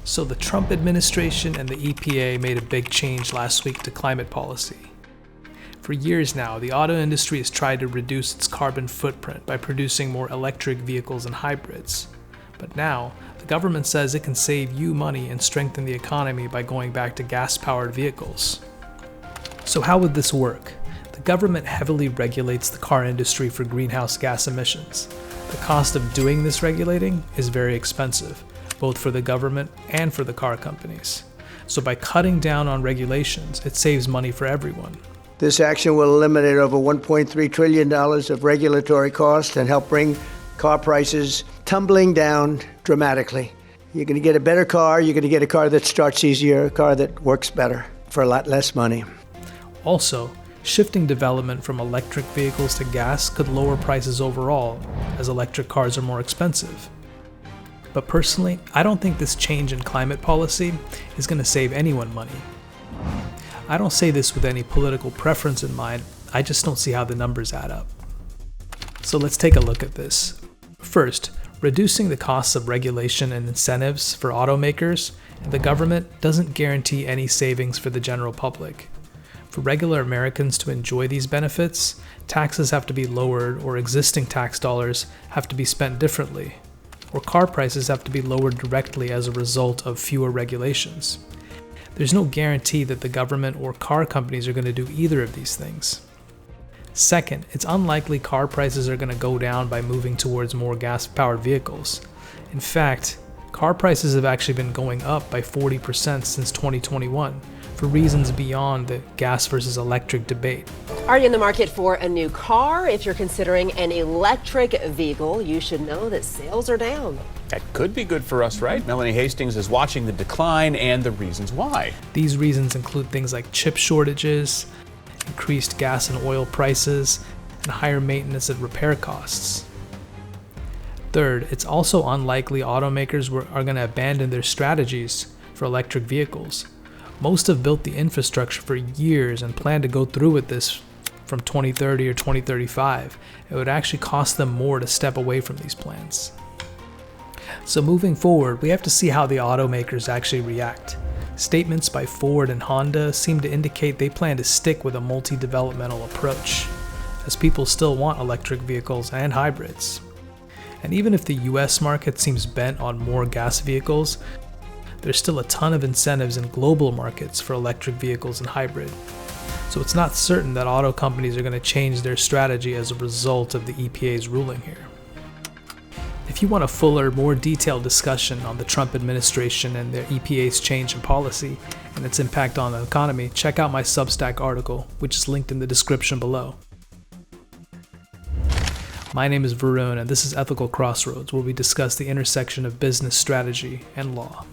So the Trump administration and the EPA made a big change last week to climate policy. For years now, the auto industry has tried to reduce its carbon footprint by producing more electric vehicles and hybrids. But now, the government says it can save you money and strengthen the economy by going back to gas-powered vehicles. So how would this work? The government heavily regulates the car industry for greenhouse gas emissions. The cost of doing this regulating is very expensive, both for the government and for the car companies. So by cutting down on regulations, it saves money for everyone. This action will eliminate over $1.3 trillion of regulatory costs and help bring car prices tumbling down dramatically. You're going to get a better car, you're going to get a car that starts easier, a car that works better for a lot less money. Also, shifting development from electric vehicles to gas could lower prices overall, as electric cars are more expensive. But personally, I don't think this change in climate policy is going to save anyone money. I don't say this with any political preference in mind, I just don't see how the numbers add up. So let's take a look at this. First, reducing the costs of regulation and incentives for automakers and the government doesn't guarantee any savings for the general public. For regular Americans to enjoy these benefits, taxes have to be lowered or existing tax dollars have to be spent differently, or car prices have to be lowered directly as a result of fewer regulations. There's no guarantee that the government or car companies are going to do either of these things. Second, it's unlikely car prices are going to go down by moving towards more gas-powered vehicles. In fact, car prices have actually been going up by 40% since 2021 for reasons beyond the gas versus electric debate. Are you in the market for a new car? If you're considering an electric vehicle, you should know that sales are down. That could be good for us, right? Melanie Hastings is watching the decline and the reasons why. These reasons include things like chip shortages, increased gas and oil prices, and higher maintenance and repair costs. Third, it's also unlikely automakers are going to abandon their strategies for electric vehicles. Most have built the infrastructure for years and plan to go through with this from 2030 or 2035. It would actually cost them more to step away from these plans. So moving forward, we have to see how the automakers actually react. Statements by Ford and Honda seem to indicate they plan to stick with a multi-developmental approach, as people still want electric vehicles and hybrids. And even if the US market seems bent on more gas vehicles, there's still a ton of incentives in global markets for electric vehicles and hybrid. So it's not certain that auto companies are going to change their strategy as a result of the EPA's ruling here. If you want a fuller, more detailed discussion on the Trump administration and their EPA's change in policy and its impact on the economy, check out my Substack article, which is linked in the description below. My name is Varun, and this is Ethical Crossroads, where we discuss the intersection of business strategy and law.